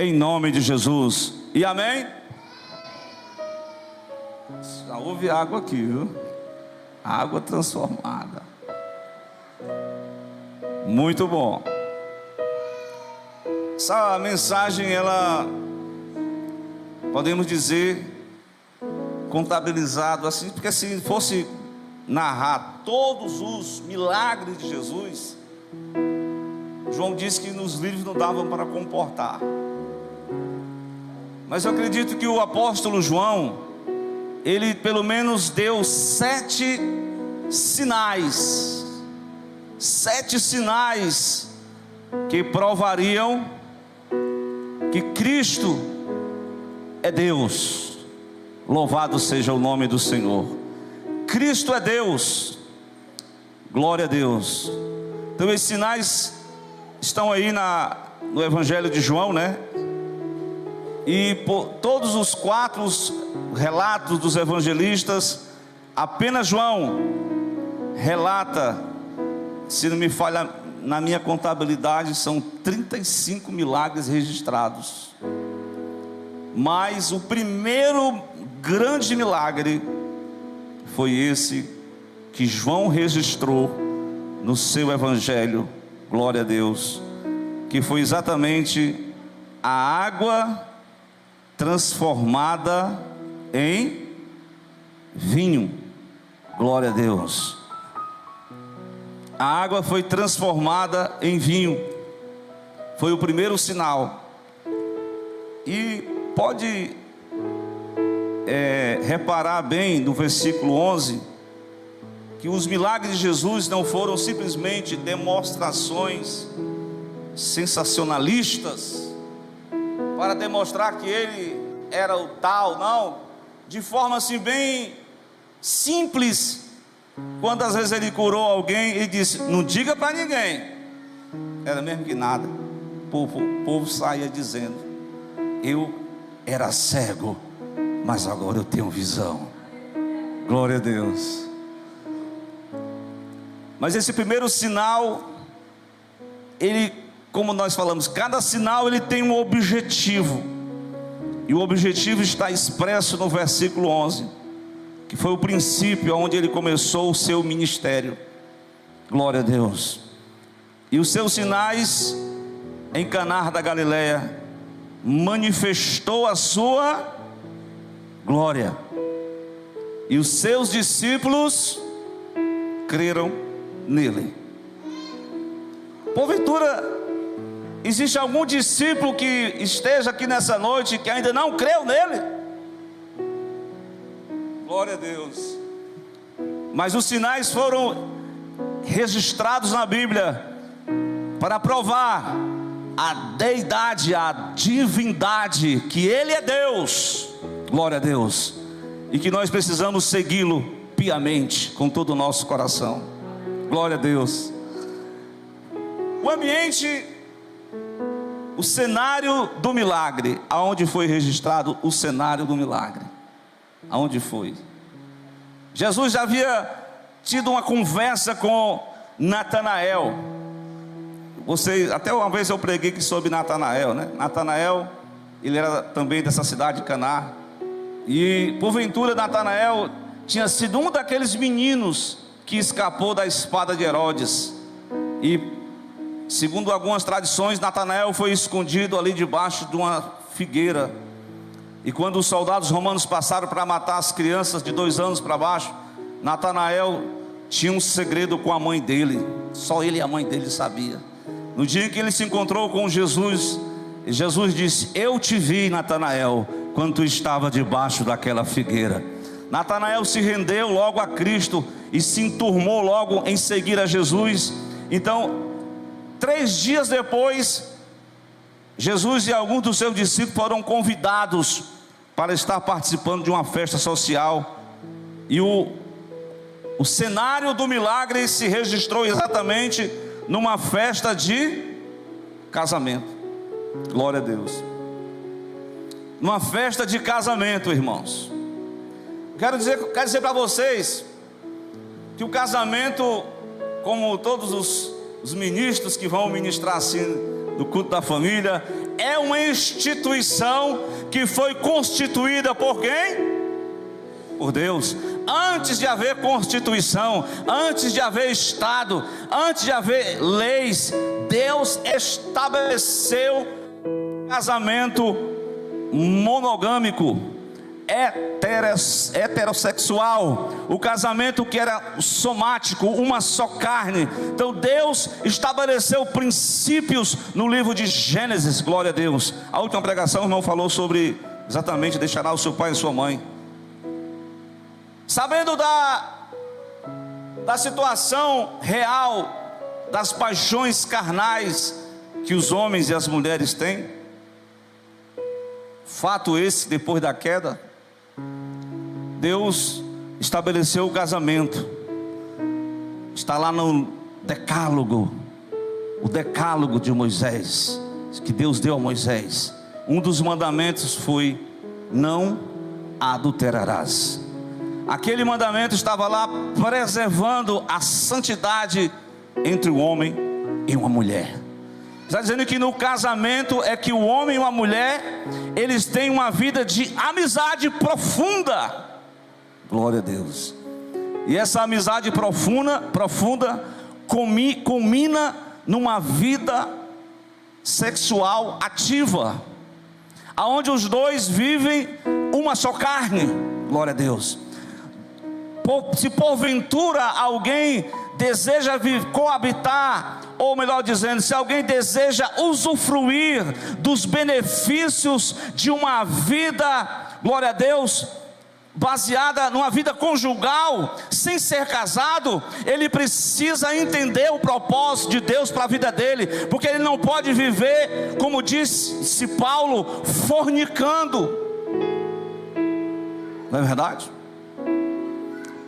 em nome de Jesus. E amém? Já houve água aqui, viu? Água transformada. Muito bom. Essa mensagem, ela, podemos dizer, contabilizado assim, porque se fosse narrar todos os milagres de Jesus, João disse que nos livros não davam para comportar. Mas eu acredito que o apóstolo João, ele pelo menos deu 7 sinais, 7 sinais que provariam que Cristo é Deus. Louvado seja o nome do Senhor. Cristo é Deus. Glória a Deus. Então esses sinais estão aí no Evangelho de João, né? E por todos os 4 relatos dos evangelistas, apenas João relata, se não me falha na minha contabilidade, são 35 milagres registrados. Mas o primeiro grande milagre foi esse que João registrou no seu evangelho, glória a Deus, que foi exatamente a água transformada em vinho. Glória a Deus. A água foi transformada em vinho. Foi o primeiro sinal. E pode reparar bem no versículo 11, que os milagres de Jesus não foram simplesmente demonstrações sensacionalistas para demonstrar que ele era o tal, não, de forma assim bem simples. Quantas vezes ele curou alguém e disse: não diga para ninguém, era mesmo que nada. O povo saía dizendo: eu era cego, mas agora eu tenho visão. Glória a Deus. Mas esse primeiro sinal, ele, como nós falamos, cada sinal ele tem um objetivo, e o objetivo está expresso no versículo 11, que foi o princípio onde ele começou o seu ministério. Glória a Deus. E os seus sinais em Caná da Galileia manifestou a sua glória, e os seus discípulos creram nele. Porventura existe algum discípulo que esteja aqui nessa noite que ainda não creu nele? Glória a Deus. Mas os sinais foram registrados na Bíblia para provar a deidade, a divindade, que ele é Deus. Glória a Deus. E que nós precisamos segui-lo piamente, com todo o nosso coração. Glória a Deus. O ambiente, o cenário do milagre. Aonde foi registrado o cenário do milagre? Aonde foi? Jesus já havia tido uma conversa com Natanael. Até uma vez eu preguei aqui sobre Natanael, né? Natanael, ele era também dessa cidade de Caná. E porventura Natanael tinha sido um daqueles meninos que escapou da espada de Herodes. E segundo algumas tradições, Natanael foi escondido ali debaixo de uma figueira. E quando os soldados romanos passaram para matar as crianças de 2 anos para baixo, Natanael tinha um segredo com a mãe dele. Só ele e a mãe dele sabiam. No dia em que ele se encontrou com Jesus, Jesus disse: eu te vi, Natanael, quando tu estava debaixo daquela figueira. Natanael se rendeu logo a Cristo e se enturmou logo em seguir a Jesus. Então, 3 dias depois, Jesus e alguns dos seus discípulos foram convidados para estar participando de uma festa social. E o cenário do milagre se registrou exatamente numa festa de casamento. Glória a Deus. Numa festa de casamento, irmãos. Quero dizer para vocês que o casamento, como todos os ministros que vão ministrar assim no culto da família, é uma instituição que foi constituída por quem? Por Deus. Antes de haver constituição, antes de haver Estado, antes de haver leis, Deus estabeleceu casamento monogâmico, heterossexual, o casamento que era somático, uma só carne. Então Deus estabeleceu princípios no livro de Gênesis, glória a Deus. A última pregação o irmão falou sobre exatamente deixará o seu pai e sua mãe. Sabendo da situação real, das paixões carnais que os homens e as mulheres têm, fato esse, depois da queda, Deus estabeleceu o casamento. Está lá no decálogo, o decálogo de Moisés, que Deus deu a Moisés. Um dos mandamentos foi: não adulterarás. Aquele mandamento estava lá preservando a santidade entre o homem e uma mulher. Está dizendo que no casamento é que o homem e uma mulher, eles têm uma vida de amizade profunda. Glória a Deus. E essa amizade profunda culmina numa vida sexual ativa, aonde os dois vivem uma só carne. Glória a Deus. Se porventura alguém deseja coabitar, ou melhor dizendo, se alguém deseja usufruir dos benefícios de uma vida, glória a Deus, baseada numa vida conjugal, sem ser casado, ele precisa entender o propósito de Deus para a vida dele, porque ele não pode viver, como disse Paulo, fornicando. Não é verdade?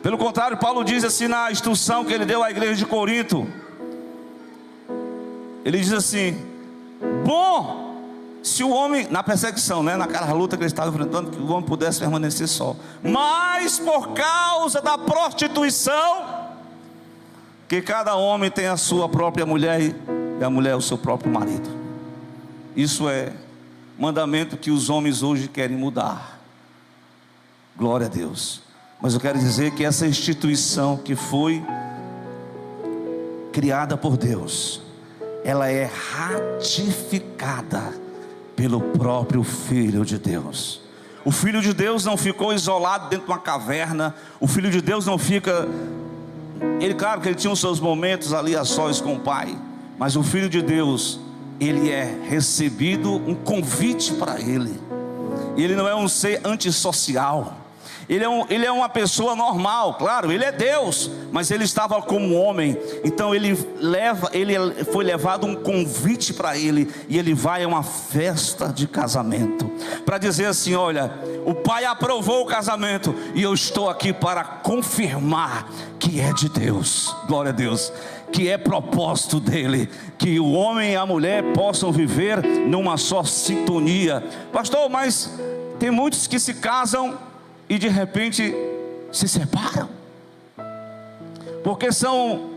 Pelo contrário, Paulo diz assim na instrução que ele deu à igreja de Corinto, ele diz assim: bom, se o homem, na perseguição, naquela luta que ele estava enfrentando, que o homem pudesse permanecer só, mas por causa da prostituição, que cada homem tem a sua própria mulher e a mulher o seu próprio marido. Isso é mandamento que os homens hoje querem mudar. Glória a Deus. Mas eu quero dizer que essa instituição que foi criada por Deus, ela é ratificada pelo próprio Filho de Deus. O Filho de Deus não ficou isolado dentro de uma caverna. O Filho de Deus não fica... claro que ele tinha os seus momentos ali a sós com o Pai, mas o Filho de Deus, ele é recebido um convite para ele. E ele não é um ser antissocial. Ele é uma pessoa normal, claro, ele é Deus, mas ele estava como homem. Então ele foi levado um convite para ele, e ele vai a uma festa de casamento, para dizer assim: olha, o Pai aprovou o casamento, e eu estou aqui para confirmar que é de Deus, glória a Deus, que é propósito dele, que o homem e a mulher possam viver numa só sintonia. Pastor, mas tem muitos que se casam e de repente se separam, porque são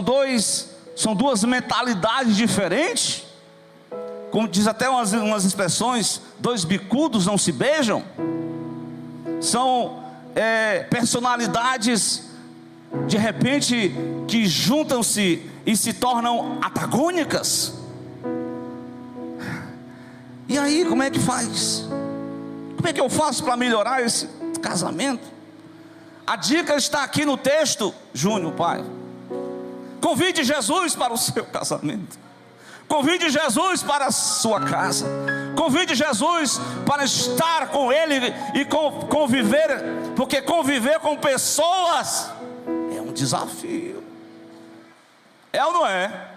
duas mentalidades diferentes. Como diz até umas expressões, dois bicudos não se beijam. São personalidades de repente que juntam-se e se tornam antagônicas. E aí, como é que faz? Como é que eu faço para melhorar esse casamento? A dica está aqui no texto, Júnior, pai. Convide Jesus para o seu casamento. Convide Jesus para a sua casa. Convide Jesus para estar com Ele e conviver, porque conviver com pessoas é um desafio. É ou não é?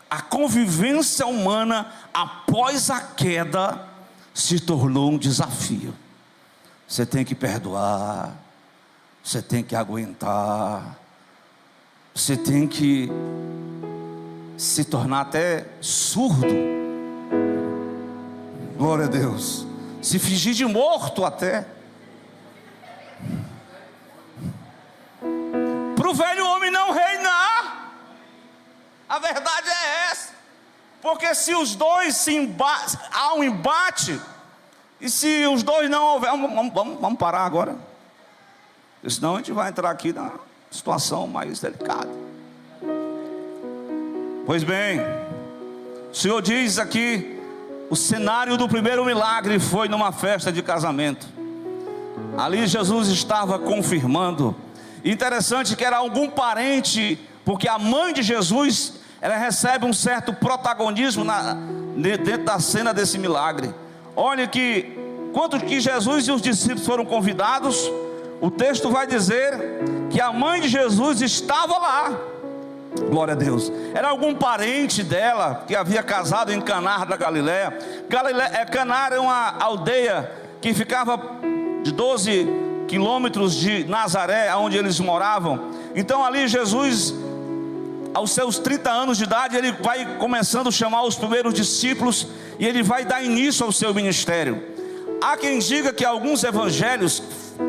A convivência humana após a queda se tornou um desafio. Você tem que perdoar, você tem que aguentar, você tem que se tornar até surdo. Glória a Deus. Se fingir de morto até. Para o velho homem não reinar. A verdade é essa. Porque se os dois há um embate, e se os dois não houver, vamos parar agora, senão a gente vai entrar aqui na situação mais delicada. Pois bem, o Senhor diz aqui, o cenário do primeiro milagre foi numa festa de casamento. Ali Jesus estava confirmando. Interessante que era algum parente, porque a mãe de Jesus, ela recebe um certo protagonismo dentro da cena desse milagre. Olha que, quando que Jesus e os discípulos foram convidados, o texto vai dizer que a mãe de Jesus estava lá. Glória a Deus. Era algum parente dela que havia casado em Caná da Galileia. Caná era uma aldeia que ficava de 12 quilômetros de Nazaré, onde eles moravam. Então ali Jesus, aos seus 30 anos de idade, ele vai começando a chamar os primeiros discípulos, e ele vai dar início ao seu ministério. Há quem diga que alguns evangelhos,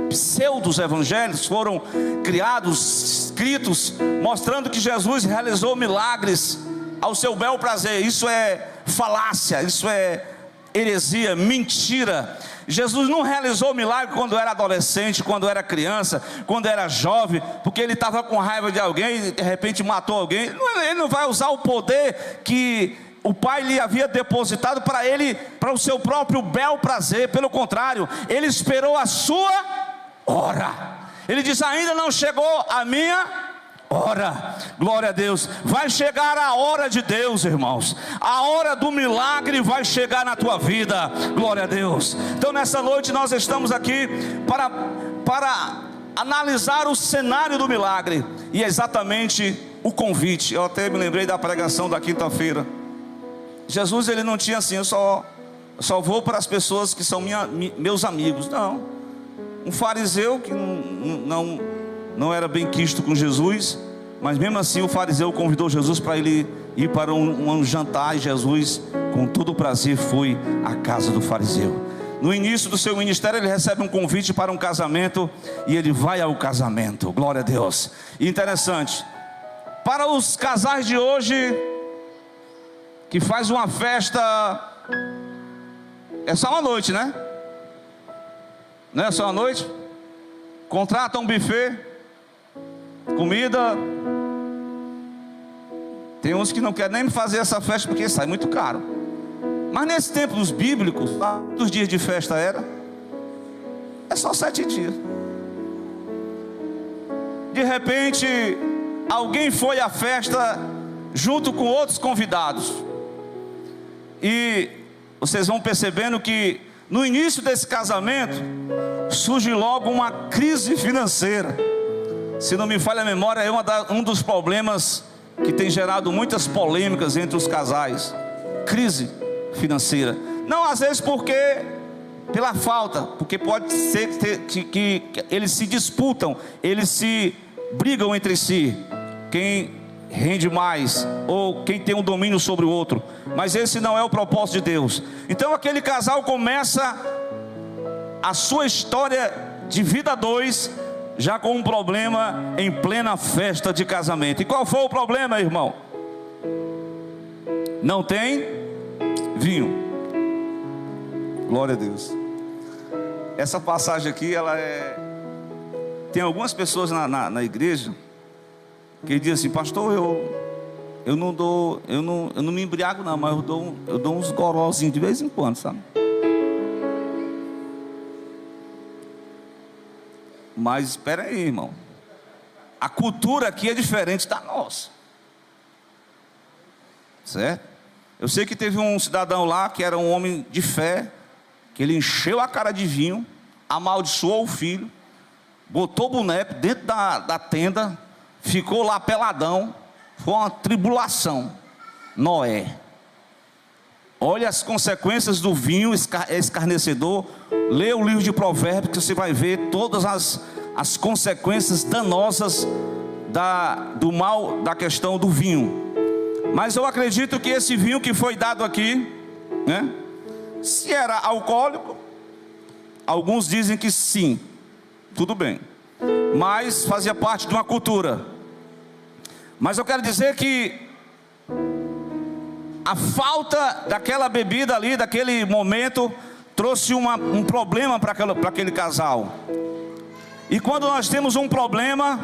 pseudos evangelhos, foram criados, escritos, mostrando que Jesus realizou milagres ao seu bel prazer. Isso é falácia, isso é heresia, mentira. Jesus não realizou milagre quando era adolescente, quando era criança, quando era jovem, porque ele estava com raiva de alguém e de repente matou alguém. Ele não vai usar o poder que o Pai lhe havia depositado para o seu próprio bel prazer. Pelo contrário, ele esperou a sua hora. Ele diz: ainda não chegou a minha hora. Glória a Deus. Vai chegar a hora de Deus, irmãos. A hora do milagre vai chegar na tua vida. Glória a Deus. Então nessa noite nós estamos aqui para analisar o cenário do milagre, e é exatamente o convite. Eu até me lembrei da pregação da quinta-feira. Jesus, ele não tinha assim: eu só vou para as pessoas que são meus amigos. Não. Um fariseu que não era bem quisto com Jesus, mas mesmo assim o fariseu convidou Jesus para ele ir para um jantar, e Jesus, com todo o prazer, foi à casa do fariseu. No início do seu ministério, ele recebe um convite para um casamento, e ele vai ao casamento. Glória a Deus. E interessante, para os casais de hoje, que faz uma festa, é só uma noite, né? Não é só uma noite? Contrata um buffet, comida. Tem uns que não querem nem fazer essa festa porque sai muito caro. Mas nesse tempo dos bíblicos, quantos dias de festa era? É só 7 dias. De repente, alguém foi à festa junto com outros convidados. E vocês vão percebendo que no início desse casamento surge logo uma crise financeira. Se não me falha a memória, é um dos problemas que tem gerado muitas polêmicas entre os casais. Crise financeira. Não às vezes pela falta, porque pode ser que eles se disputam, eles se brigam entre si, quem rende mais, ou quem tem um domínio sobre o outro. Mas esse não é o propósito de Deus. Então aquele casal começa a sua história de vida 2 já com um problema em plena festa de casamento. E qual foi o problema, irmão? Não tem vinho. Glória a Deus. Essa passagem aqui, tem algumas pessoas na igreja que dizem assim: pastor, eu não me embriago não, mas eu dou uns gorozinhos de vez em quando, sabe? Mas espera aí, irmão, a cultura aqui é diferente da nossa, certo? Eu sei que teve um cidadão lá que era um homem de fé, que ele encheu a cara de vinho, amaldiçoou o filho, botou o boneco dentro da tenda, ficou lá peladão. Foi uma tribulação. Noé. Olha as consequências do vinho escarnecedor. Lê o livro de Provérbios, que você vai ver todas as consequências danosas do mal da questão do vinho. Mas eu acredito que esse vinho que foi dado aqui, né, se era alcoólico, alguns dizem que sim, tudo bem, mas fazia parte de uma cultura. Mas eu quero dizer que a falta daquela bebida ali, daquele momento, trouxe um problema para aquele casal. E quando nós temos um problema,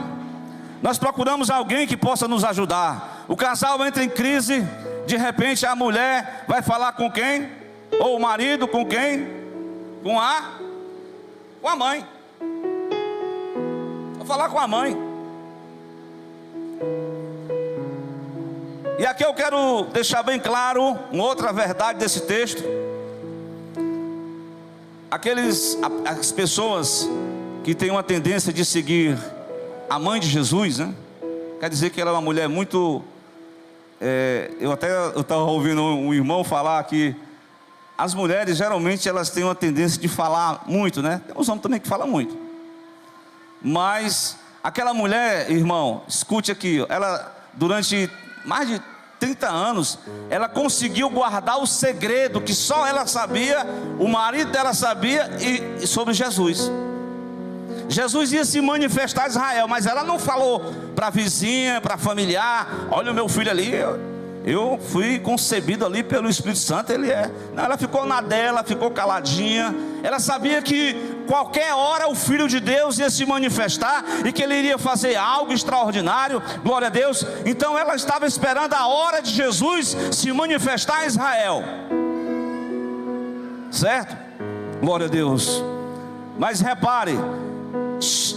nós procuramos alguém que possa nos ajudar. O casal entra em crise, de repente a mulher vai falar com quem? Ou o marido com quem? Com a mãe. Vou falar com a mãe. E aqui eu quero deixar bem claro uma outra verdade desse texto. As pessoas que têm uma tendência de seguir a mãe de Jesus, né? Quer dizer que ela é uma mulher muito... eu estava ouvindo um irmão falar que as mulheres geralmente elas têm uma tendência de falar muito, né? Tem uns homens também que falam muito. Mas aquela mulher, irmão, escute aqui, ela durante mais de 30 anos, ela conseguiu guardar o segredo que só ela sabia, o marido dela sabia, e sobre Jesus. Jesus ia se manifestar a Israel, mas ela não falou para a vizinha, para familiar: olha o meu filho ali, eu fui concebido ali pelo Espírito Santo, ele é. Não, ela ficou na dela, ficou caladinha. Ela sabia que qualquer hora o Filho de Deus ia se manifestar e que ele iria fazer algo extraordinário, glória a Deus. Então ela estava esperando a hora de Jesus se manifestar a Israel, certo? Glória a Deus. Mas repare,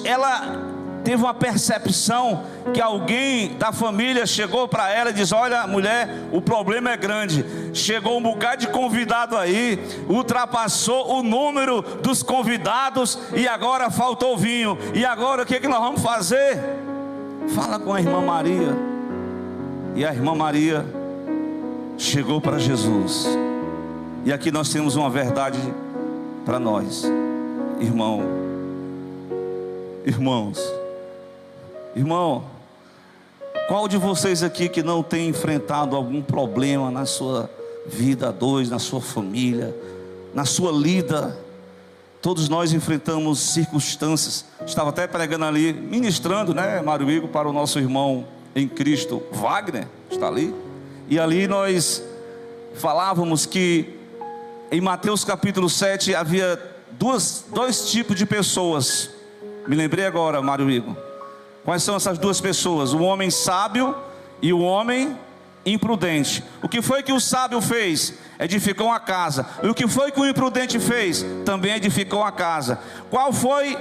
ela teve uma percepção que alguém da família chegou para ela e disse: olha, mulher, o problema é grande. Chegou um bocado de convidado aí, ultrapassou o número dos convidados e agora faltou vinho. E agora o que nós vamos fazer? Fala com a irmã Maria. E a irmã Maria chegou para Jesus. E aqui nós temos uma verdade para nós, irmão. Irmão, qual de vocês aqui que não tem enfrentado algum problema na sua vida a dois, na sua família, na sua lida? Todos nós enfrentamos circunstâncias. Estava até pregando ali, ministrando, né, Mário Igor, para o nosso irmão em Cristo, Wagner, está ali. E ali nós falávamos que em Mateus capítulo 7 havia dois tipos de pessoas. Me lembrei agora, Mário Igor. Quais são essas duas pessoas? O homem sábio e o homem imprudente. O que foi que o sábio fez? Edificou uma casa. E o que foi que o imprudente fez? Também edificou a casa. Qual foi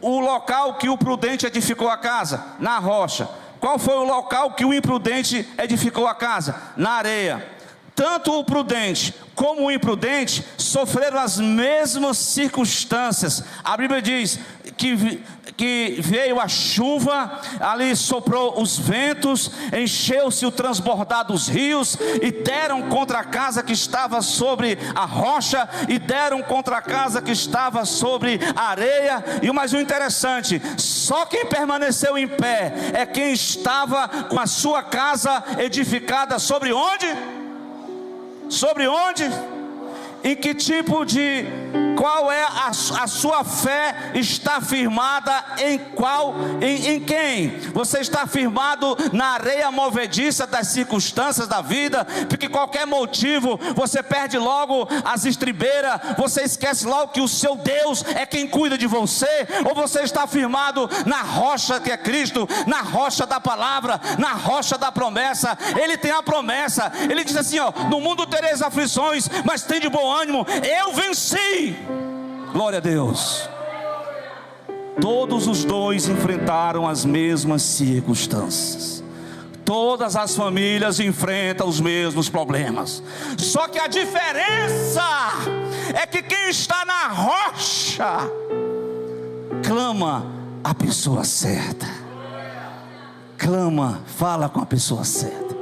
o local que o prudente edificou a casa? Na rocha. Qual foi o local que o imprudente edificou a casa? Na areia. Tanto o prudente como o imprudente sofreram as mesmas circunstâncias. A Bíblia diz que veio a chuva, ali soprou os ventos, encheu-se o transbordar dos rios, e deram contra a casa que estava sobre a rocha, e deram contra a casa que estava sobre a areia. E o mais interessante, só quem permaneceu em pé é quem estava com a sua casa edificada sobre onde? Sobre onde? Em que tipo de... Qual é a sua fé está firmada em quem? Você está firmado na areia movediça das circunstâncias da vida, porque qualquer motivo você perde logo as estribeiras, você esquece logo que o seu Deus é quem cuida de você. Ou você está firmado na rocha que é Cristo, na rocha da palavra, na rocha da promessa. Ele tem a promessa, ele diz assim, ó: no mundo tereis aflições, mas tem de bom ânimo, eu venci. Glória a Deus. Todos os dois enfrentaram as mesmas circunstâncias. Todas as famílias enfrentam os mesmos problemas. Só que a diferença é que quem está na rocha clama a pessoa certa. Clama, fala com a pessoa certa.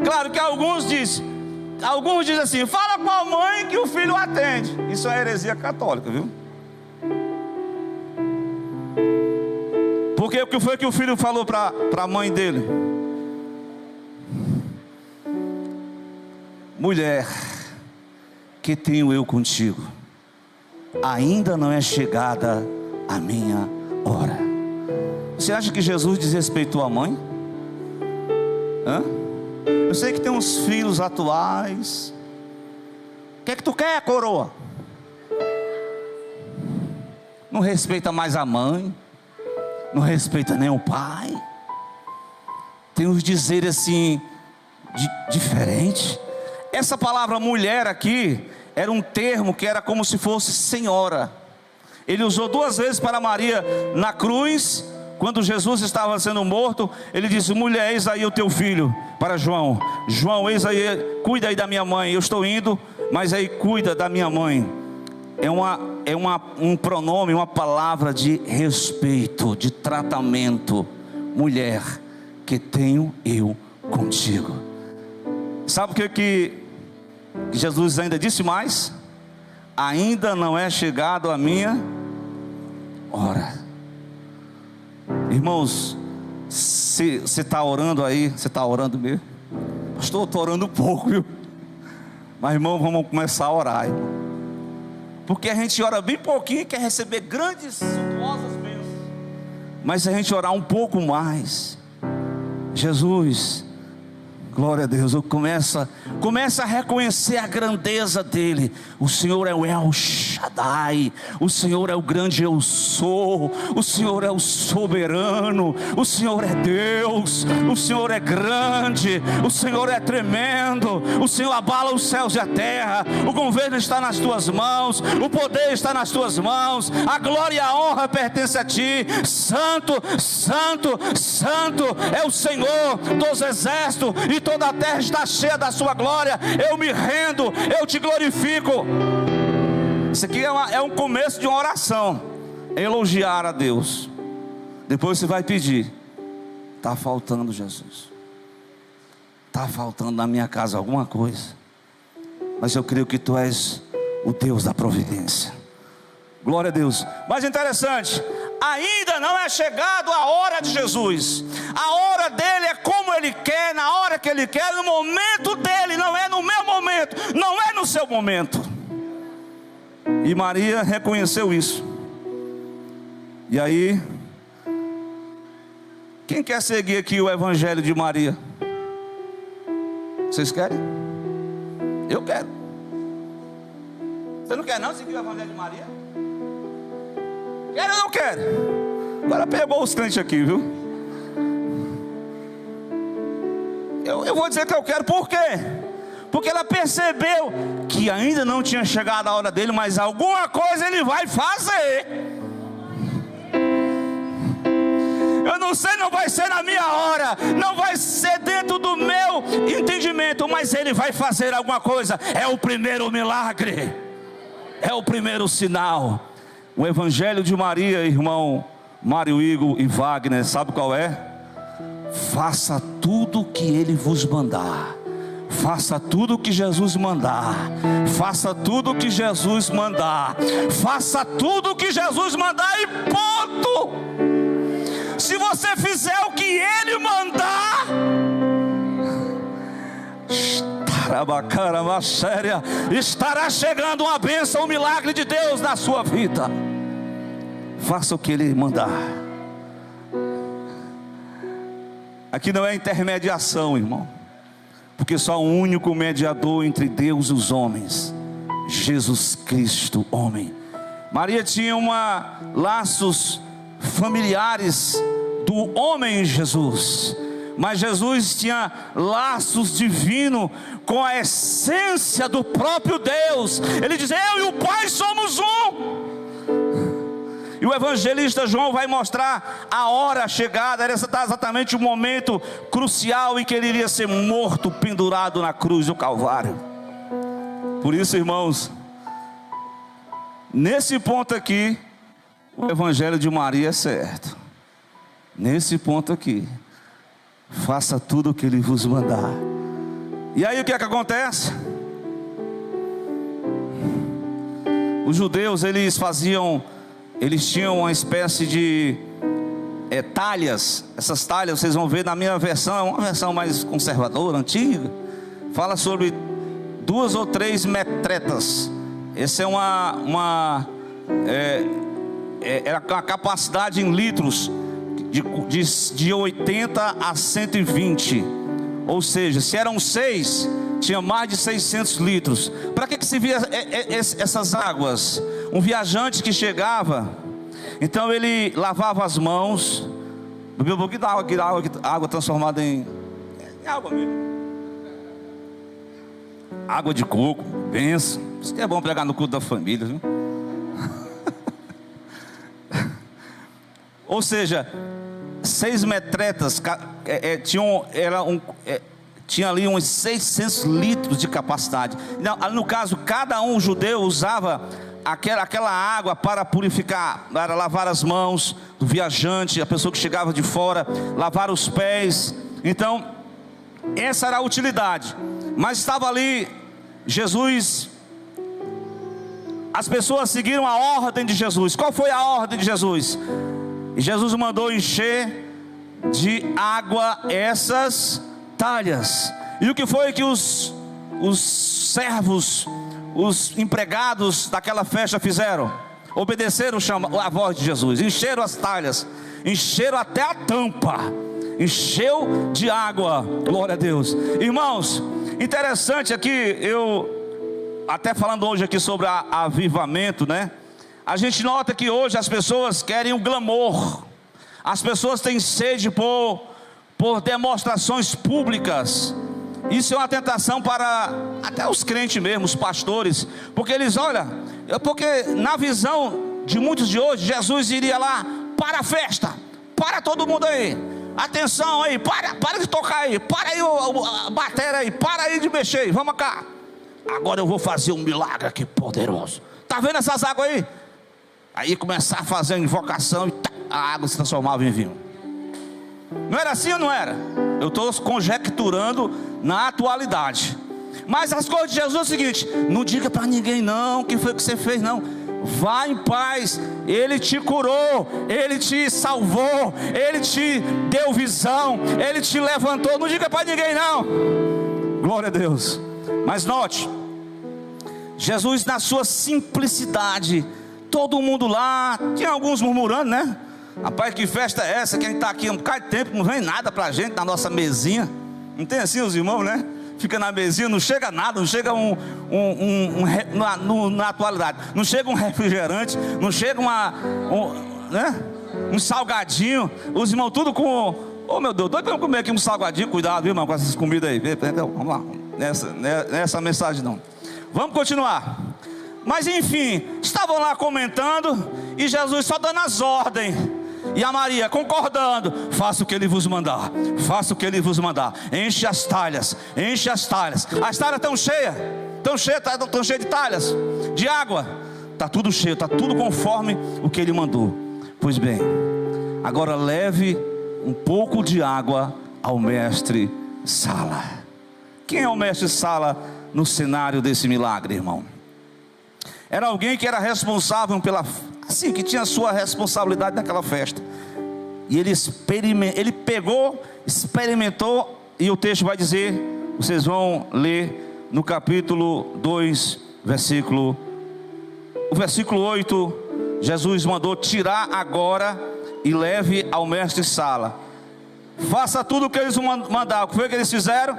Claro que alguns dizem assim: fala com a mãe que o filho atende. Isso é heresia católica, viu? Porque o que foi que o filho falou para a mãe dele? Mulher, que tenho eu contigo? Ainda não é chegada a minha hora. Você acha que Jesus desrespeitou a mãe? Eu sei que tem uns filhos atuais. O que é que tu quer, coroa? Não respeita mais a mãe, não respeita nem o pai. Tem uns dizeres assim, diferente. Essa palavra mulher aqui, era um termo que era como se fosse senhora. Ele usou 2 vezes para Maria na cruz, quando Jesus estava sendo morto. Ele disse: mulher, eis aí o teu filho. Para João: João, eis aí, cuida aí da minha mãe. Eu estou indo, mas aí cuida da minha mãe. Um pronome, uma palavra de respeito, de tratamento. Mulher, que tenho eu contigo. Sabe o que Jesus ainda disse mais? Ainda não é chegado a minha hora. Irmãos, você está orando aí? Você está orando mesmo? Pastor, eu estou orando um pouco, viu? Mas irmão, vamos começar a orar, irmão. Porque a gente ora bem pouquinho e quer receber grandes, suntuosas bênçãos. Mas se a gente orar um pouco mais, Jesus, glória a Deus, eu começo a reconhecer a grandeza dele. O Senhor é o El Shaddai, o Senhor é o grande eu sou, o Senhor é o soberano, o Senhor é Deus, o Senhor é grande, o Senhor é tremendo, o Senhor abala os céus e a terra. O governo está nas tuas mãos, o poder está nas tuas mãos, a glória e a honra pertencem a ti. Santo, santo, santo é o Senhor dos exércitos, e toda a terra está cheia da sua glória. Eu me rendo, eu te glorifico. Isso aqui é um começo de uma oração, elogiar a Deus. Depois você vai pedir: está faltando, Jesus, está faltando na minha casa alguma coisa, mas eu creio que tu és o Deus da providência. Glória a Deus. Mas interessante, ainda não é chegado a hora de Jesus. A hora dele é como ele quer, na hora que ele quer, no momento dele. Não é no meu momento, não é no seu momento. E Maria reconheceu isso. E aí, quem quer seguir aqui o Evangelho de Maria? Vocês querem? Eu quero. Você não quer não seguir o Evangelho de Maria? Quero ou não quero? Agora pegou os crentes aqui, viu? Eu vou dizer que eu quero. Por quê? Porque ela percebeu que ainda não tinha chegado a hora dele, mas alguma coisa ele vai fazer. Eu não sei, não vai ser na minha hora, não vai ser dentro do meu entendimento, mas ele vai fazer alguma coisa. É o primeiro milagre, é o primeiro sinal. O Evangelho de Maria, irmão Mário Igor e Wagner, sabe qual é? Faça tudo o que ele vos mandar. Faça tudo o que Jesus mandar. Faça tudo o que Jesus mandar. Faça tudo o que Jesus mandar e ponto. Se você fizer o que ele mandar, estará chegando uma bênção, um milagre de Deus na sua vida. Faça o que ele mandar. Aqui não é intermediação, irmão, porque só há um único mediador entre Deus e os homens: Jesus Cristo, homem. Maria tinha laços familiares do homem Jesus, mas Jesus tinha laços divinos com a essência do próprio Deus. Ele diz: eu e o Pai somos um. E o evangelista João vai mostrar a hora chegada. Era exatamente o momento crucial em que ele iria ser morto, pendurado na cruz do Calvário. Por isso, irmãos, nesse ponto aqui, o Evangelho de Maria é certo. Nesse ponto aqui, faça tudo o que ele vos mandar. E aí o que é que acontece? Os judeus, eles tinham uma espécie de talhas. Essas talhas vocês vão ver na minha versão, é uma versão mais conservadora, antiga. Fala sobre 2 ou 3 metretas. Essa é uma capacidade em litros de 80 a 120. Ou seja, se eram 6, tinha mais de 600 litros. Para que servia essas águas? Um viajante que chegava, então ele lavava as mãos, bebia um pouquinho da água, água transformada em água mesmo, água de coco, benção. Isso que é bom pregar no culto da família, viu? Ou seja, 6 metretas tinha ali uns 600 litros de capacidade. No caso, cada um judeu usava aquela água para purificar, para lavar as mãos do viajante, a pessoa que chegava de fora, lavar os pés. Então, essa era a utilidade. Mas estava ali Jesus. As pessoas seguiram a ordem de Jesus. Qual foi a ordem de Jesus? Jesus mandou encher de água essas talhas. E o que foi que os servos, os empregados daquela festa fizeram? Obedeceram a voz de Jesus. Encheram as talhas, encheram até a tampa, encheu de água. Glória a Deus. Irmãos, interessante aqui, eu até falando hoje aqui sobre avivamento, né? A gente nota que hoje as pessoas querem o glamour. As pessoas têm sede por demonstrações públicas. Isso é uma tentação para até os crentes mesmo, os pastores. Porque eles, porque na visão de muitos de hoje, Jesus iria lá para a festa. Para todo mundo aí. Atenção aí, para de tocar aí. Para aí a bateria aí, para aí de mexer aí, vamos cá. Agora eu vou fazer um milagre aqui poderoso. Está vendo essas águas aí? Aí começar a fazer a invocação e a água se transformava em vinho. Não era assim ou não era? Eu estou conjecturando na atualidade. Mas as coisas de Jesus é o seguinte: não diga para ninguém não, o que foi que você fez não. Vá em paz, Ele te curou, Ele te salvou, Ele te deu visão, Ele te levantou. Não diga para ninguém não. Glória a Deus. Mas note, Jesus na sua simplicidade, todo mundo lá, tinha alguns murmurando, né? Rapaz, que festa é essa? Quem está aqui um bocado de tempo, não vem nada para a gente na nossa mesinha. Não tem assim os irmãos, né? Fica na mesinha, não chega nada, não chega na atualidade, não chega um refrigerante, não chega um salgadinho. Os irmãos tudo com, meu Deus, doido para comer aqui um salgadinho. Cuidado, viu, irmão, com essas comidas aí. Então, vamos lá, nessa mensagem não. Vamos continuar. Mas enfim, estavam lá comentando e Jesus só dando as ordens. E a Maria concordando: faça o que Ele vos mandar, faça o que Ele vos mandar. Enche as talhas, enche as talhas. As talhas estão cheias, estão cheias de talhas, de água. Está tudo cheio, está tudo conforme o que Ele mandou. Pois bem, agora leve um pouco de água ao mestre Sala. Quem é o mestre Sala no cenário desse milagre, irmão? Era alguém que era responsável pela, assim, que tinha a sua responsabilidade naquela festa. E ele experimentou, e o texto vai dizer, vocês vão ler no capítulo 2, o versículo 8, Jesus mandou tirar agora e leve ao mestre Sala. Faça tudo o que eles mandaram. O que foi que eles fizeram?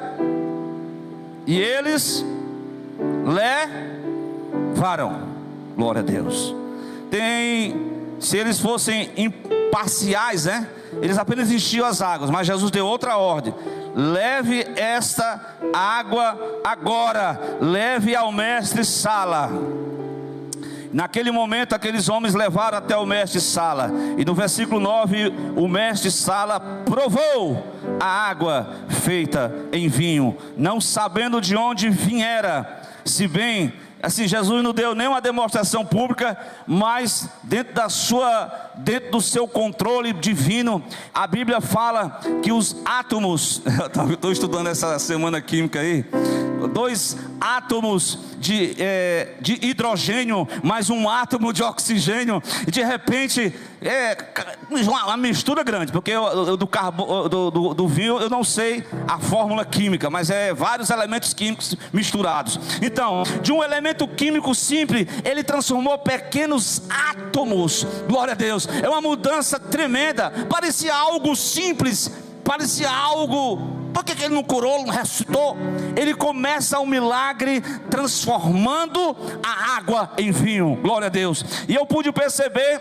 E eles levaram. Glória a Deus. Se eles fossem imparciais, né? Eles apenas enchiam as águas, mas Jesus deu outra ordem: leve esta água agora, leve ao mestre Sala. Naquele momento aqueles homens levaram até o mestre Sala. E no versículo 9, o mestre Sala provou a água feita em vinho, não sabendo de onde viera. Se bem, assim, Jesus não deu nenhuma demonstração pública, mas dentro do seu controle divino, a Bíblia fala que os átomos, eu estou estudando essa semana química aí, 2 átomos de hidrogênio, mais um átomo de oxigênio, e de repente, uma mistura grande, porque do vinho eu não sei a fórmula química, mas vários elementos químicos misturados. Então, de um elemento químico simples, ele transformou pequenos átomos. Glória a Deus, é uma mudança tremenda. Parecia algo simples, parecia algo Por que ele não curou, não ressuscitou? Ele começa um milagre transformando a água em vinho. Glória a Deus. E eu pude perceber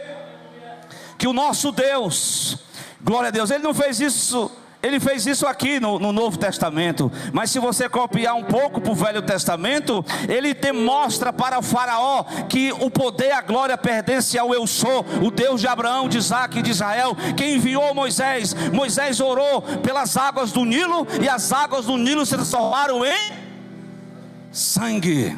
que o nosso Deus, glória a Deus, Ele não fez isso. Ele fez isso aqui no Novo Testamento. Mas se você copiar um pouco para o Velho Testamento, ele mostra para o faraó que o poder e a glória pertence ao Eu Sou, o Deus de Abraão, de Isaac e de Israel, que enviou Moisés. Moisés orou pelas águas do Nilo, e as águas do Nilo se transformaram em sangue.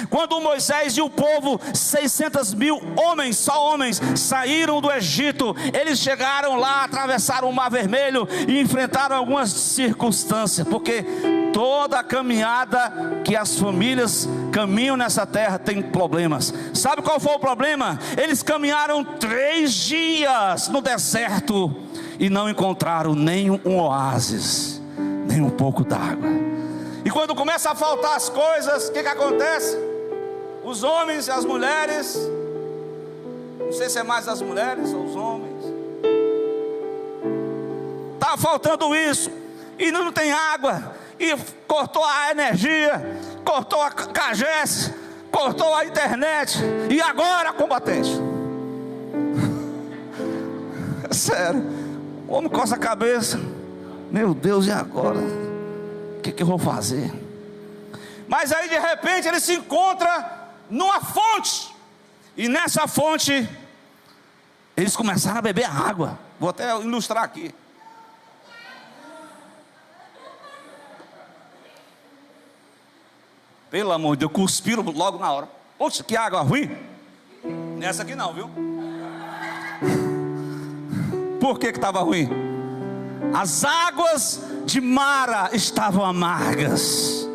Quando Moisés e o povo, 600 mil homens, só homens, saíram do Egito, eles chegaram lá, atravessaram o Mar Vermelho e enfrentaram algumas circunstâncias, porque toda a caminhada que as famílias caminham nessa terra tem problemas. Sabe qual foi o problema? Eles caminharam 3 dias no deserto e não encontraram nem um oásis, nem um pouco d'água. E quando começa a faltar as coisas, o que acontece? Os homens e as mulheres, não sei se é mais as mulheres ou os homens, está faltando isso, e não tem água, e cortou a energia, cortou a CAGES, cortou a internet, e agora combatente. É sério, o homem coça a cabeça, meu Deus, e agora? O que eu vou fazer? Mas aí de repente ele se encontra numa fonte, e nessa fonte eles começaram a beber água. Vou até ilustrar aqui. Pelo amor de Deus, cuspiram logo na hora. Poxa, que água ruim. Nessa aqui não, viu? Por que estava ruim? As águas de Mara estavam amargas.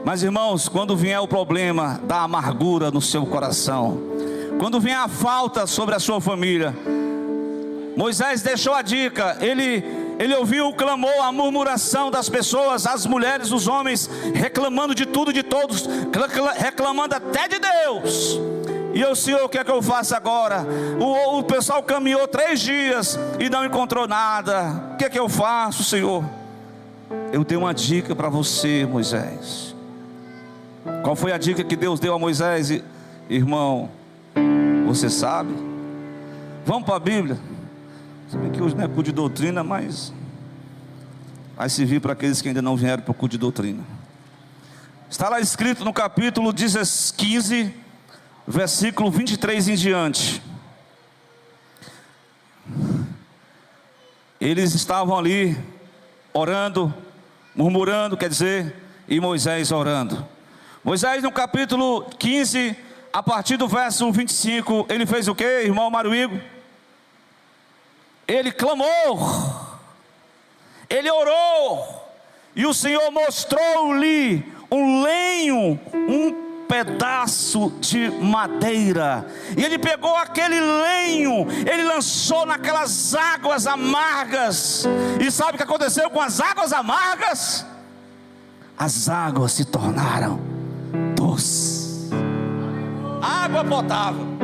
Mas irmãos, quando vier o problema da amargura no seu coração, quando vier a falta sobre a sua família, Moisés deixou a dica. Ele ouviu o clamor, a murmuração das pessoas, as mulheres, os homens, reclamando de tudo, de todos, reclamando até de Deus. E eu, Senhor, o que é que eu faço agora? O pessoal caminhou 3 dias e não encontrou nada. O que é que eu faço, Senhor? Eu tenho uma dica para você, Moisés. Qual foi a dica que Deus deu a Moisés, irmão? Você sabe? Vamos para a Bíblia. Se bem que hoje não é culto de doutrina, mas vai servir para aqueles que ainda não vieram para o culto de doutrina. Está lá escrito no capítulo 15, versículo 23 em diante. Eles estavam ali orando, murmurando, quer dizer, e Moisés orando. Moisés no capítulo 15, a partir do verso 25, ele fez o que, irmão Mário Igor? Ele clamou, ele orou, e o Senhor mostrou-lhe um lenho, um pedaço de madeira, e ele pegou aquele lenho, ele lançou naquelas águas amargas, e sabe o que aconteceu com as águas amargas? As águas se tornaram doces, água potável.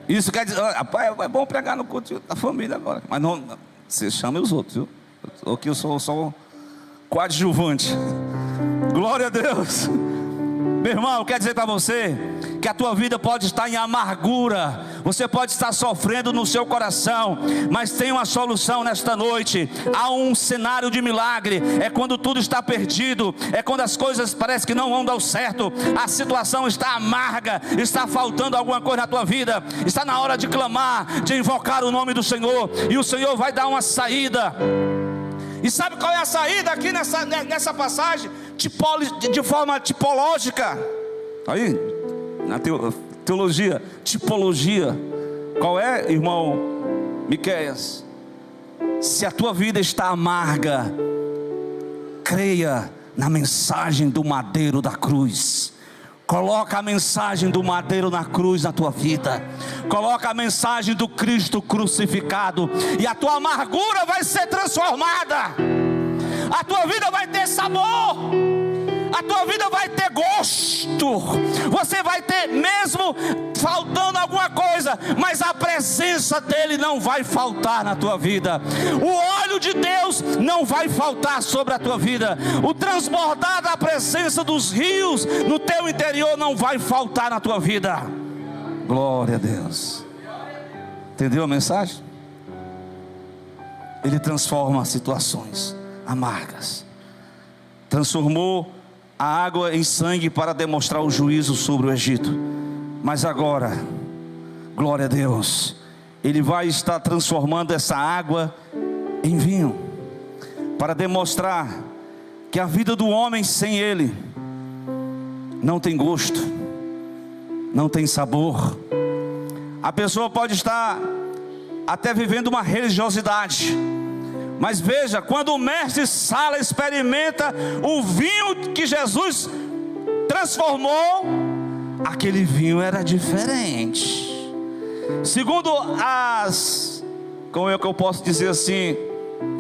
Isso quer dizer, rapaz, é bom pregar no culto da família agora, mas não, você chama os outros, viu? Aqui eu sou só coadjuvante. Glória a Deus. Meu irmão, quer dizer para você que a tua vida pode estar em amargura, você pode estar sofrendo no seu coração, mas tem uma solução nesta noite. Há um cenário de milagre. É quando tudo está perdido, é quando as coisas parecem que não vão dar certo, a situação está amarga, está faltando alguma coisa na tua vida, está na hora de clamar, de invocar o nome do Senhor, e o Senhor vai dar uma saída. E sabe qual é a saída aqui nessa passagem? De forma tipológica. Aí, na teologia, tipologia. Qual é, irmão Miqueias? Se a tua vida está amarga, creia na mensagem do madeiro da cruz. Coloca a mensagem do madeiro na cruz na tua vida. Coloca a mensagem do Cristo crucificado, e a tua amargura vai ser transformada. A tua vida vai ter sabor. A tua vida vai ter gosto. Você vai ter, mesmo faltando alguma coisa, coisa, mas a presença dele não vai faltar na tua vida. O óleo de Deus não vai faltar sobre a tua vida. O transbordar da presença dos rios no teu interior não vai faltar na tua vida. Glória a Deus. Entendeu a mensagem? Ele transforma situações amargas. Transformou a água em sangue para demonstrar o juízo sobre o Egito. Mas agora, glória a Deus, Ele vai estar transformando essa água em vinho, para demonstrar que a vida do homem sem Ele não tem gosto, não tem sabor. A pessoa pode estar até vivendo uma religiosidade, mas veja, quando o mestre Sala experimenta o vinho que Jesus transformou, aquele vinho era diferente. Segundo como é que eu posso dizer assim,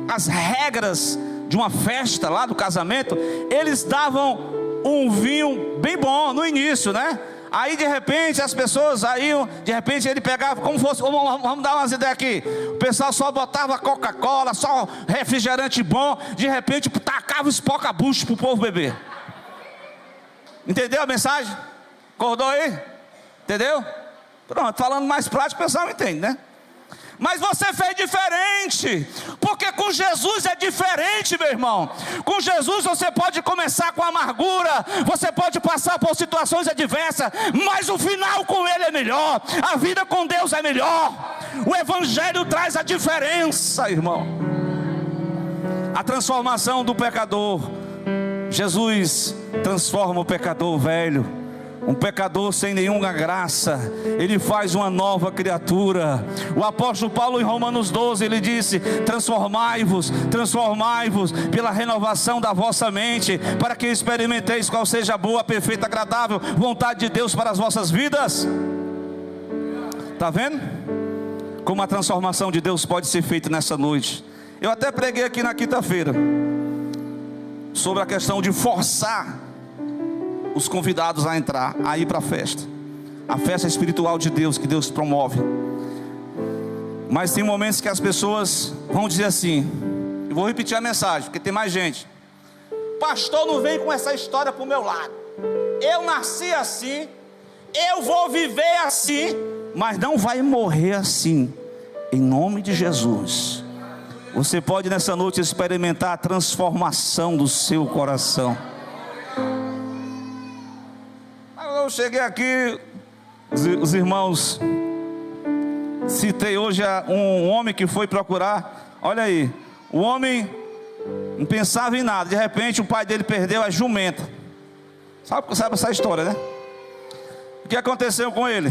as regras de uma festa lá do casamento, eles davam um vinho bem bom no início, né? Aí de repente as pessoas iam, de repente ele pegava, como fosse, vamos dar umas ideias aqui, o pessoal só botava Coca-Cola, só refrigerante bom, de repente tacava os poca-bucho para o povo beber. Entendeu a mensagem? Acordou aí? Entendeu? Pronto, falando mais prático, o pessoal entende, né? Mas você fez diferente, porque com Jesus é diferente, meu irmão. Com Jesus você pode começar com amargura, você pode passar por situações adversas, mas o final com Ele é melhor, a vida com Deus é melhor. O Evangelho traz a diferença, irmão. A transformação do pecador. Jesus transforma o pecador velho, um pecador sem nenhuma graça, Ele faz uma nova criatura. O apóstolo Paulo em Romanos 12, ele disse: transformai-vos pela renovação da vossa mente, para que experimenteis qual seja a boa, perfeita, agradável vontade de Deus para as vossas vidas. Está vendo? Como a transformação de Deus pode ser feita nessa noite. Eu até preguei aqui na quinta-feira sobre a questão de forçar os convidados a entrar, a ir para a festa espiritual de Deus, que Deus promove. Mas tem momentos que as pessoas vão dizer assim, eu vou repetir a mensagem, porque tem mais gente: pastor, não vem com essa história para o meu lado, eu nasci assim, eu vou viver assim, mas não vai morrer assim, em nome de Jesus. Você pode nessa noite experimentar a transformação do seu coração. Eu cheguei aqui, os irmãos, citei hoje um homem que foi procurar, olha aí, o homem não pensava em nada, de repente o pai dele perdeu a jumenta. Sabe essa história, né? O que aconteceu com ele?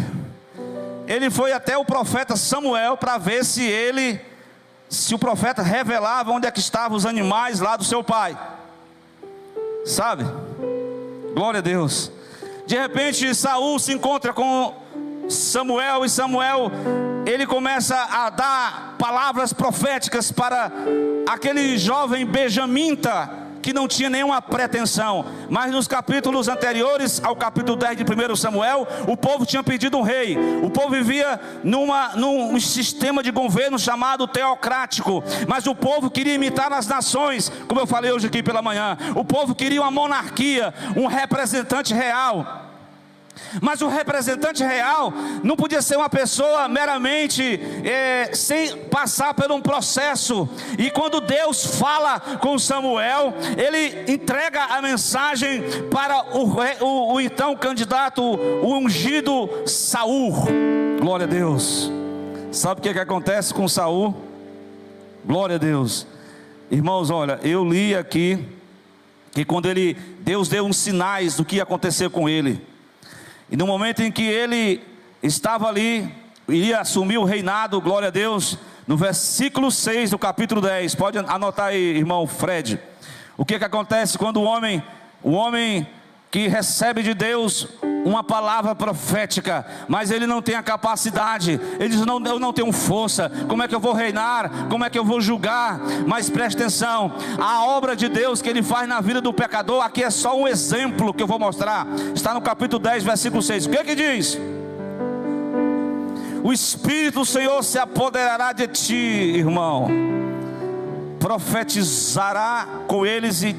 Ele foi até o profeta Samuel para ver se o profeta revelava onde é que estavam os animais lá do seu pai. Sabe? Glória a Deus. De repente Saul se encontra com Samuel, e Samuel, ele começa a dar palavras proféticas para aquele jovem benjamita, que não tinha nenhuma pretensão. Mas nos capítulos anteriores ao capítulo 10 de 1 Samuel, o povo tinha pedido um rei. O povo vivia num sistema de governo chamado teocrático, mas o povo queria imitar as nações, como eu falei hoje aqui pela manhã. O povo queria uma monarquia, um representante real. Mas o representante real não podia ser uma pessoa meramente sem passar por um processo. E quando Deus fala com Samuel, ele entrega a mensagem para o então candidato, o ungido Saul. Glória a Deus. Sabe o que acontece com Saul? Glória a Deus. Irmãos, olha, eu li aqui que quando Deus deu uns sinais do que ia acontecer com ele. E no momento em que ele estava ali, iria assumir o reinado, glória a Deus, no versículo 6 do capítulo 10, pode anotar aí, irmão Fred. O que acontece quando o homem que recebe de Deus uma palavra profética, mas ele não tem a capacidade, ele diz: não, eu não tenho força, como é que eu vou reinar, como é que eu vou julgar? Mas preste atenção, a obra de Deus que ele faz na vida do pecador, aqui é só um exemplo que eu vou mostrar, está no capítulo 10, versículo 6, o que diz? o Espírito do Senhor se apoderará de ti, irmão. Profetizará com eles e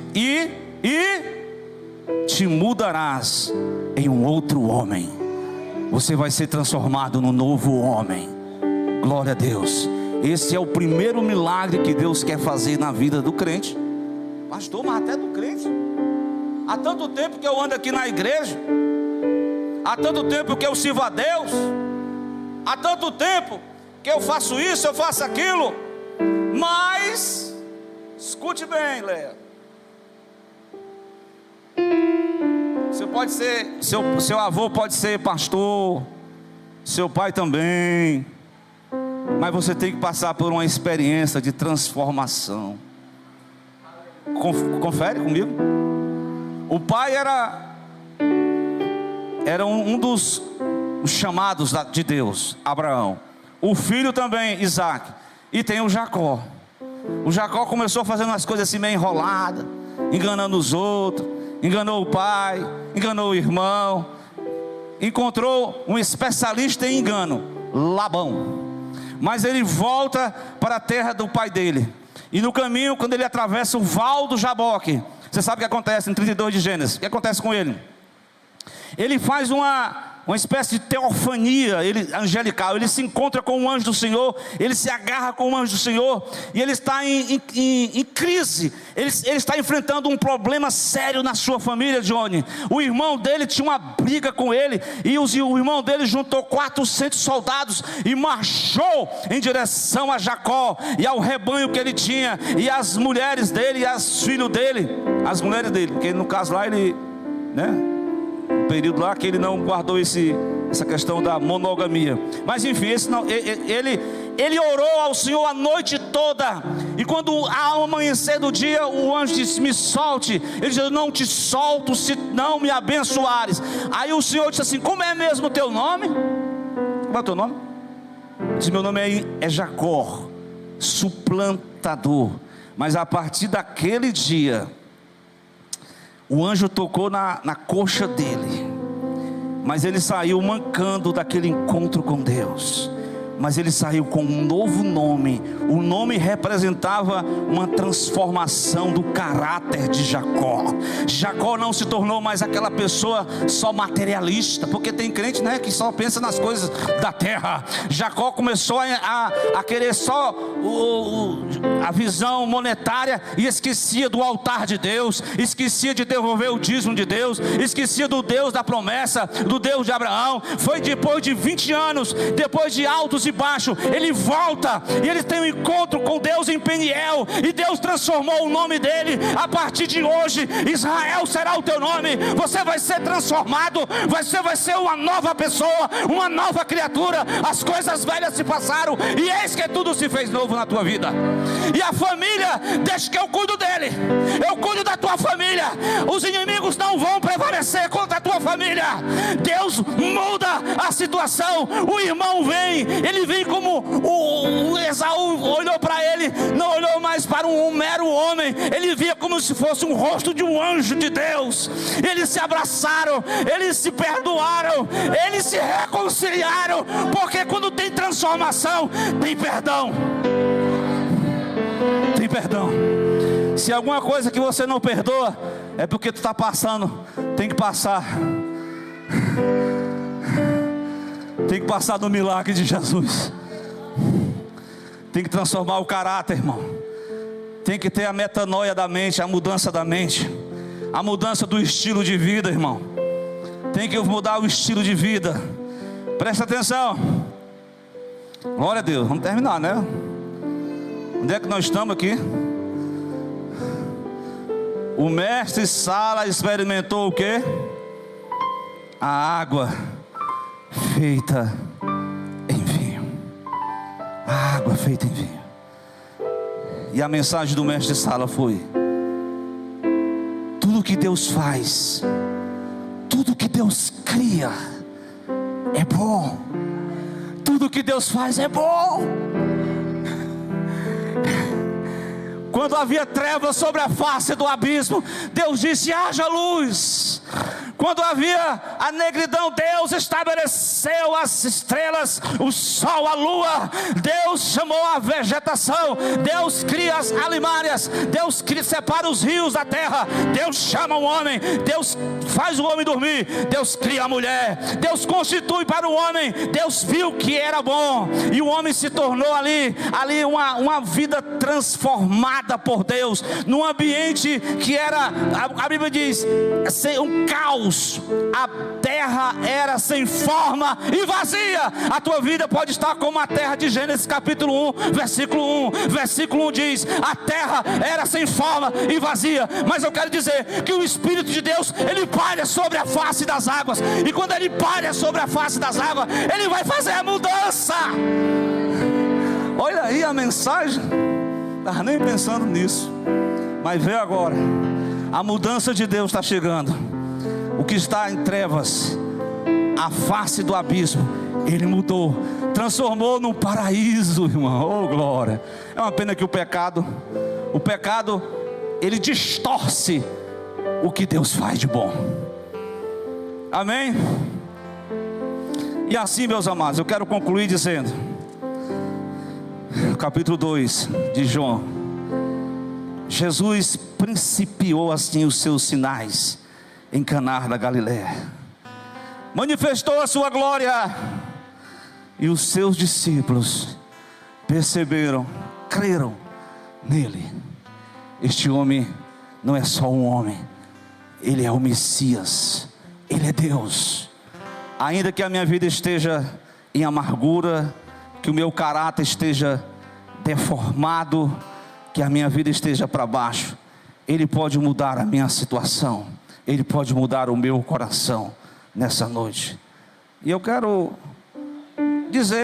te mudarás em um outro homem. Você vai ser transformado num novo homem. Glória a Deus. Esse é o primeiro milagre que Deus quer fazer na vida do crente. Pastor, mas até do crente? Há tanto tempo que eu ando aqui na igreja, há tanto tempo que eu sirvo a Deus, há tanto tempo que eu faço isso, eu faço aquilo. Mas, escute bem, Leia. Você pode ser, seu avô pode ser pastor, seu pai também, mas você tem que passar por uma experiência de transformação. Confere comigo. O pai era um dos chamados de Deus, Abraão. O filho também, Isaac. E tem o Jacó. O Jacó começou fazendo as coisas assim meio enroladas, enganando os outros, enganou o pai, enganou o irmão. Encontrou um especialista em engano, Labão. Mas ele volta para a terra do pai dele. E no caminho, quando ele atravessa o val do Jaboque, você sabe o que acontece em 32 de Gênesis? O que acontece com ele? Ele faz uma espécie de teofania angelical. Ele se encontra com o anjo do Senhor, ele se agarra com o anjo do Senhor, e ele está em crise. Ele está enfrentando um problema sério na sua família, Johnny. O irmão dele tinha uma briga com ele, e o irmão dele juntou 400 soldados e marchou em direção a Jacó e ao rebanho que ele tinha, e as mulheres dele e as filhos dele, as mulheres dele, porque no caso lá ele, um período lá que ele não guardou essa questão da monogamia. Mas enfim, ele orou ao Senhor a noite toda. E quando ao amanhecer do dia, o anjo disse: me solte. Ele disse: eu não te solto se não me abençoares. Aí o Senhor disse assim: como é mesmo o teu nome? Qual é o teu nome? Ele disse: meu nome é Jacó, suplantador. Mas a partir daquele dia, o anjo tocou na coxa dele, mas ele saiu mancando daquele encontro com Deus. Mas ele saiu com um novo nome. O nome representava uma transformação do caráter de Jacó. Jacó não se tornou mais aquela pessoa só materialista, porque tem crente, que só pensa nas coisas da terra. Jacó começou a querer só a visão monetária, e esquecia do altar de Deus, esquecia de devolver o dízimo de Deus, esquecia do Deus da promessa, do Deus de Abraão. Foi depois de 20 anos, depois de altos e baixos, ele volta e ele tem um encontro com Deus em Peniel, e Deus transformou o nome dele. A partir de hoje, Israel será o teu nome. Você vai ser transformado, você vai ser uma nova pessoa, uma nova criatura. As coisas velhas se passaram e eis que tudo se fez novo na tua vida. E a família, deixa que eu cuido dele, eu cuido da tua família. Os inimigos não vão prevalecer contra a tua família. Deus muda a situação. O irmão vem, ele vem como o Esaú olhou para ele, não olhou mais para um mero homem, ele via como se fosse um rosto de um anjo de Deus. Eles se abraçaram, eles se perdoaram, eles se reconciliaram, porque quando tem transformação, tem perdão. Tem perdão. Se alguma coisa que você não perdoa, é porque tu está passando. Tem que passar. Tem que passar no milagre de Jesus. Tem que transformar o caráter, irmão. Tem que ter a metanoia da mente, a mudança da mente, a mudança do estilo de vida, irmão. Tem que mudar o estilo de vida. Presta atenção. Glória a Deus. Vamos terminar, né? Onde é que nós estamos aqui? O mestre Sala experimentou o quê? A água feita em vinho. A água feita em vinho. E a mensagem do mestre Sala foi: tudo que Deus faz, tudo que Deus cria é bom. Tudo que Deus faz é bom. Quando havia trevas sobre a face do abismo, Deus disse: haja luz. Quando havia a negridão, Deus estabeleceu as estrelas, o sol, a lua. Deus chamou a vegetação. Deus cria as alimárias. Deus separa os rios da terra. Deus chama o homem. Deus faz o homem dormir. Deus cria a mulher. Deus constitui para o homem. Deus viu que era bom. E o homem se tornou ali uma vida transformada por Deus. Num ambiente que era, a Bíblia diz, um caos. A terra era sem forma e vazia. A tua vida pode estar como a terra de Gênesis capítulo 1, versículo 1. Versículo 1 diz: a terra era sem forma e vazia. Mas eu quero dizer que o Espírito de Deus, ele paira sobre a face das águas. E quando ele paira sobre a face das águas, ele vai fazer a mudança. Olha aí a mensagem. Estava nem pensando nisso, mas veio agora. A mudança de Deus está chegando. O que está em trevas, a face do abismo, ele mudou, transformou num paraíso, irmão. Oh, glória. É uma pena que o pecado, ele distorce o que Deus faz de bom. Amém? E assim, meus amados, eu quero concluir dizendo, capítulo 2 de João, Jesus principiou assim os seus sinais em Caná da Galileia, manifestou a sua glória, e os seus discípulos perceberam, creram nele. Este homem não é só um homem, ele é o Messias, ele é Deus. Ainda que a minha vida esteja em amargura, que o meu caráter esteja deformado, que a minha vida esteja para baixo, ele pode mudar a minha situação. Ele pode mudar o meu coração nessa noite. E eu quero dizer